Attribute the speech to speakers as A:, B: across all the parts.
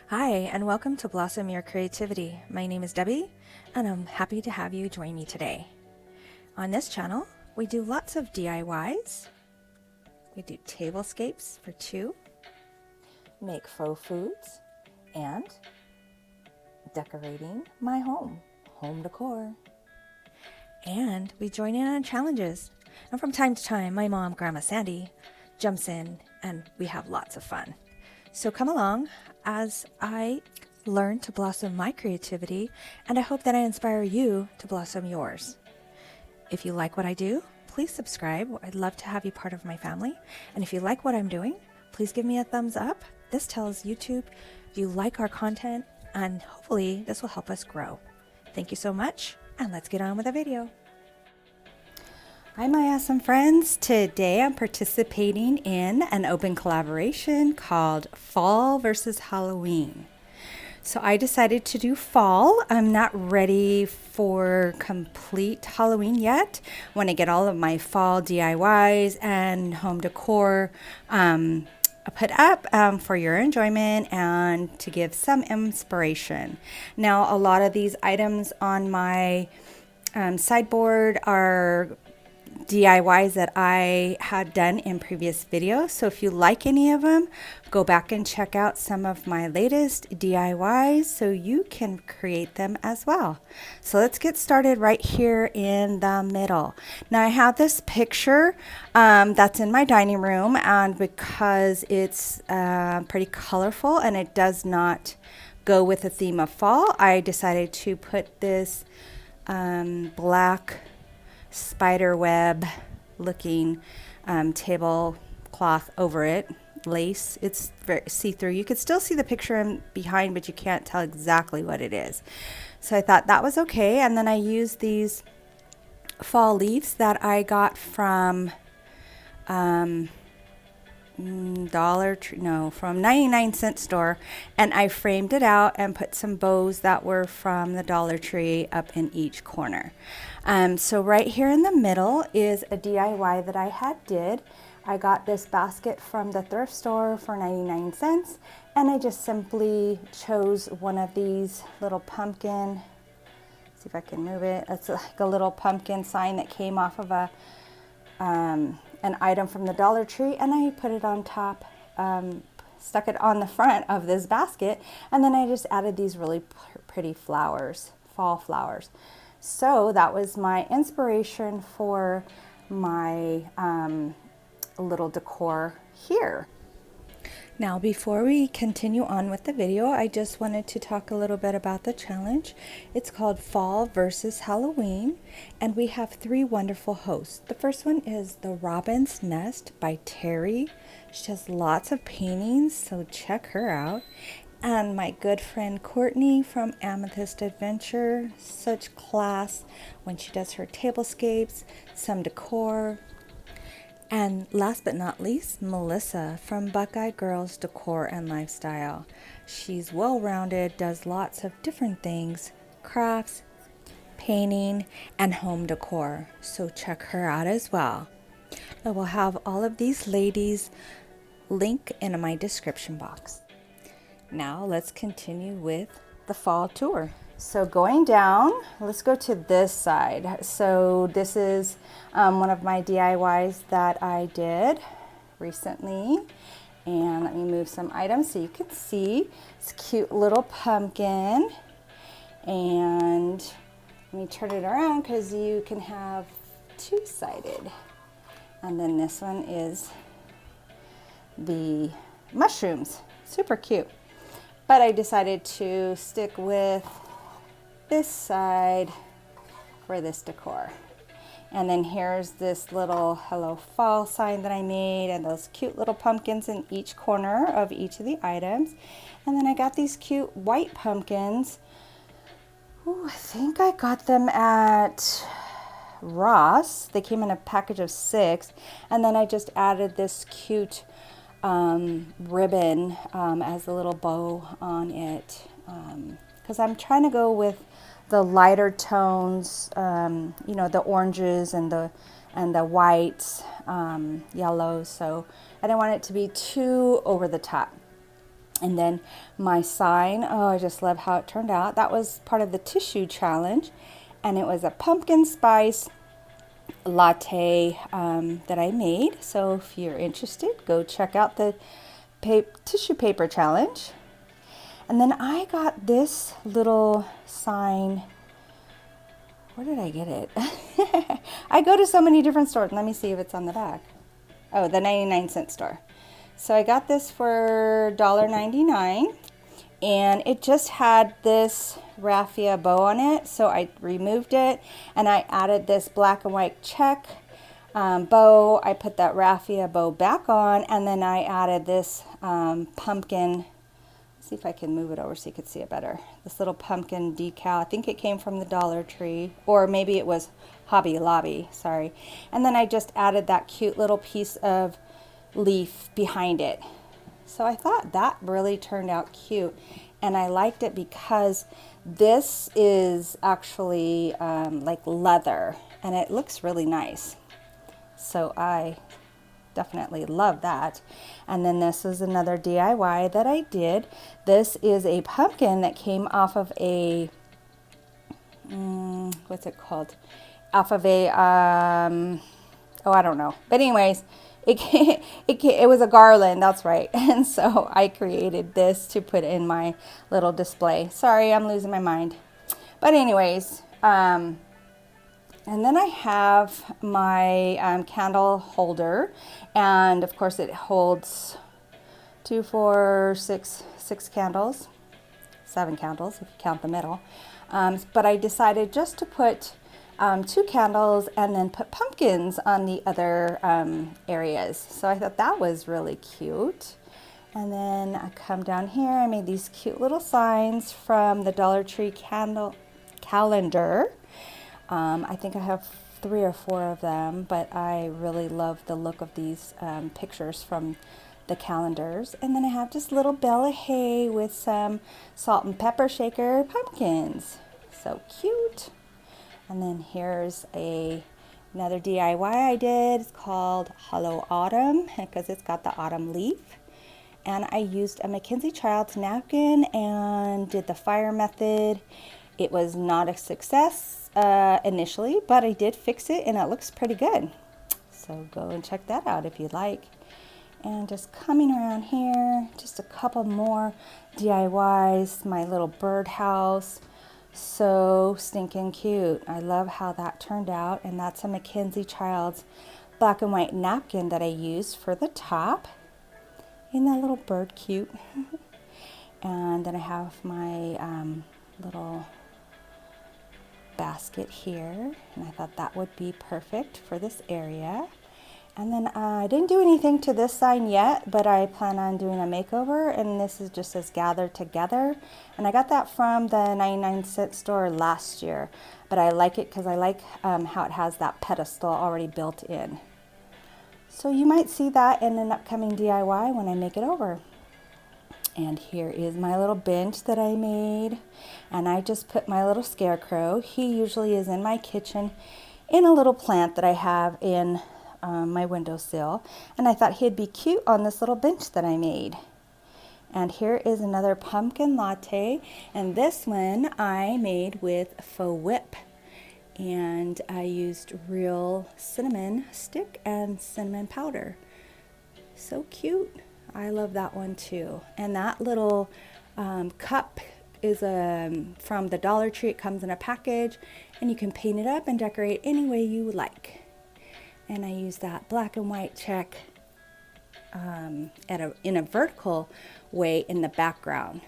A: Hi, and welcome to Blossom Your Creativity. My name is Debbie, and I'm happy to have you join me today. On this channel, we do lots of DIYs. We do tablescapes for two, make faux foods, and decorating my home decor. And we join in on challenges. And from time to time, my mom, Grandma Sandy, jumps in, and we have lots of fun. So come along as I learn to blossom my creativity, and I hope that I inspire you to blossom yours. If you like what I do, please subscribe. I'd love to have you part of my family. And if you like what I'm doing, please give me a thumbs up. This tells YouTube you like our content, and hopefully this will help us grow. Thank you so much, and let's get on with the video. Hi, my awesome friends. Today I'm participating in an open collaboration called Fall versus Halloween. So I decided to do fall. I'm not ready for complete Halloween yet. When I get all of my fall DIYs and home decor put up for your enjoyment and to give some inspiration. Now, a lot of these items on my sideboard are DIYs that I had done in previous videos. So if you like any of them, go back and check out some of my latest DIYs so you can create them as well. So let's get started right here in the middle. Now I have this picture that's in my dining room, and because it's pretty colorful and it does not go with the theme of fall, I decided to put this black spider web looking tablecloth over it, lace. It's very see-through. You could still see the picture in behind, but you can't tell exactly what it is. So I thought that was okay. And then I used these fall leaves that I got from from 99-cent store, and I framed it out and put some bows that were from the Dollar Tree up in each corner. So right here in the middle is a DIY that I did. I got this basket from the thrift store for 99 cents, and I just simply chose one of these little pumpkin. See if I can move it. It's like a little pumpkin sign that came off of an item from the Dollar Tree, and I put it on top, stuck it on the front of this basket, and then I just added these really pretty flowers, fall flowers. So that was my inspiration for my little decor here. Now, before we continue on with the video, I just wanted to talk a little bit about the challenge. It's called Fall versus Halloween, and we have three wonderful hosts. The first one is The Robin's Nest by Terry. She has lots of paintings, so check her out. And my good friend Courtney from Amethyst Adventure, such class when she does her tablescapes, some decor. And last but not least, Melissa from Buckeye Girls Decor and Lifestyle. She's well-rounded, does lots of different things, crafts, painting, and home decor. So check her out as well. I will have all of these ladies link in my description box. Now let's continue with the fall tour. So going down, let's go to this side. So this is one of my DIYs that I did recently. And let me move some items so you can see. It's a cute little pumpkin. And let me turn it around because you can have two-sided. And then this one is the mushrooms. Super cute. But I decided to stick with this side for this decor. And then here's this little Hello Fall sign that I made, and those cute little pumpkins in each corner of each of the items. And then I got these cute white pumpkins. Ooh, I think I got them at Ross. They came in a package of 6. And then I just added this cute ribbon as a little bow on it, because I'm trying to go with the lighter tones, you know, the oranges and the whites, yellows. So I didn't want it to be too over the top. And then my sign, oh, I just love how it turned out. That was part of the tissue challenge. And it was a pumpkin spice latte that I made. So if you're interested, go check out the tissue paper challenge. And then I got this little sign. Where did I get it? I go to so many different stores. Let me see if it's on the back. Oh, the 99-cent store. So I got this for $1.99, and it just had this raffia bow on it. So I removed it and I added this black and white check bow. I put that raffia bow back on, and then I added this pumpkin. See if I can move it over so you could see it better. This little pumpkin decal. I think it came from the Dollar Tree, or maybe it was Hobby Lobby, sorry. And then I just added that cute little piece of leaf behind it. So I thought that really turned out cute, and I liked it because this is actually like leather, and it looks really nice. So I definitely love that. And then this is another DIY that I did. This is a pumpkin that came off of a what's it called, off of a oh, I don't know, but anyways, it was a garland, that's right. And so I created this to put in my little display. Sorry, I'm losing my mind. But anyways, and then I have my candle holder, and of course it holds 2, 4, 6 candles, 7 candles if you count the middle. But I decided just to put 2 candles and then put pumpkins on the other areas. So I thought that was really cute. And then I come down here, I made these cute little signs from the Dollar Tree calendar. I think I have 3 or 4 of them, but I really love the look of these pictures from the calendars. And then I have this little bale of hay with some salt and pepper shaker pumpkins. So cute. And then here's another DIY I did. It's called Hollow Autumn because it's got the autumn leaf. And I used a Mackenzie Childs napkin and did the fire method. It was not a success initially, but I did fix it and it looks pretty good. So go and check that out if you'd like. And just coming around here, just a couple more DIYs. My little birdhouse, so stinking cute. I love how that turned out, and that's a Mackenzie Childs black and white napkin that I used for the top. Isn't that little bird cute? And then I have my little basket here, and I thought that would be perfect for this area. And then I didn't do anything to this sign yet, but I plan on doing a makeover, and this is just as gathered together. And I got that from the 99-cent store last year, but I like it because I like how it has that pedestal already built in. So you might see that in an upcoming DIY when I make it over. And here is my little bench that I made, and I just put my little scarecrow. He usually is in my kitchen in a little plant that I have in my windowsill, and I thought he'd be cute on this little bench that I made. And here is another pumpkin latte, and this one I made with faux whip, and I used real cinnamon stick and cinnamon powder. So cute. I love that one too. And that little cup is from the Dollar Tree. It comes in a package, and you can paint it up and decorate any way you would like. And I use that black and white check in a vertical way in the background.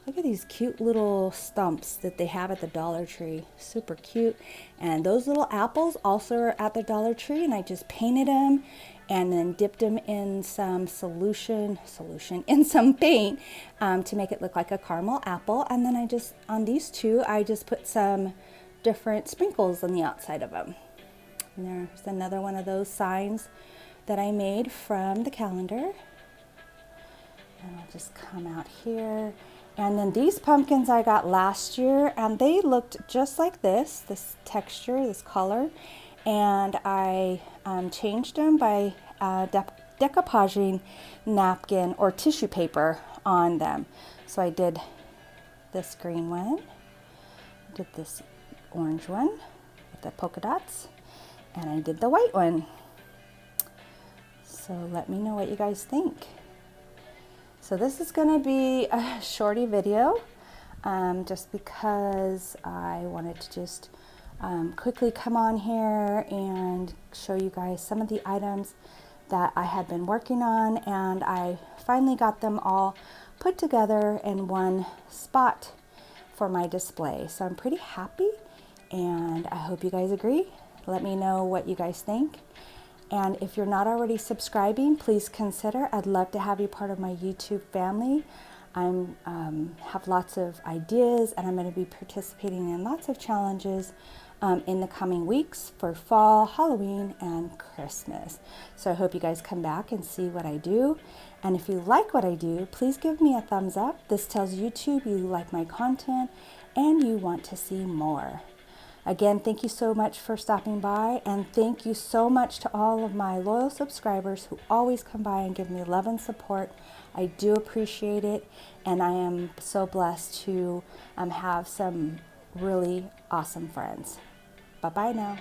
A: Look at these cute little stumps that they have at the Dollar Tree. Super cute. And those little apples also are at the Dollar Tree, and I just painted them and then dipped them in some in some paint to make it look like a caramel apple. And then on these two, I just put some different sprinkles on the outside of them. And there's another one of those signs that I made from the calendar. And I'll just come out here. And then these pumpkins I got last year, and they looked just like this texture, this color. And I changed them by decoupaging napkin or tissue paper on them. So I did this green one, did this orange one with the polka dots, and I did the white one. So let me know what you guys think. So this is going to be a shorty video, just because I wanted to just quickly come on here and show you guys some of the items that I had been working on, and I finally got them all put together in one spot for my display. So I'm pretty happy, and I hope you guys agree. Let me know what you guys think. And if you're not already subscribing, please consider. I'd love to have you part of my YouTube family. I have lots of ideas, and I'm going to be participating in lots of challenges in the coming weeks for fall, Halloween, and Christmas. So I hope you guys come back and see what I do. And if you like what I do, please give me a thumbs up. This tells YouTube you like my content and you want to see more. Again, thank you so much for stopping by, and thank you so much to all of my loyal subscribers who always come by and give me love and support. I do appreciate it, and I am so blessed to have some really awesome friends. Bye-bye now.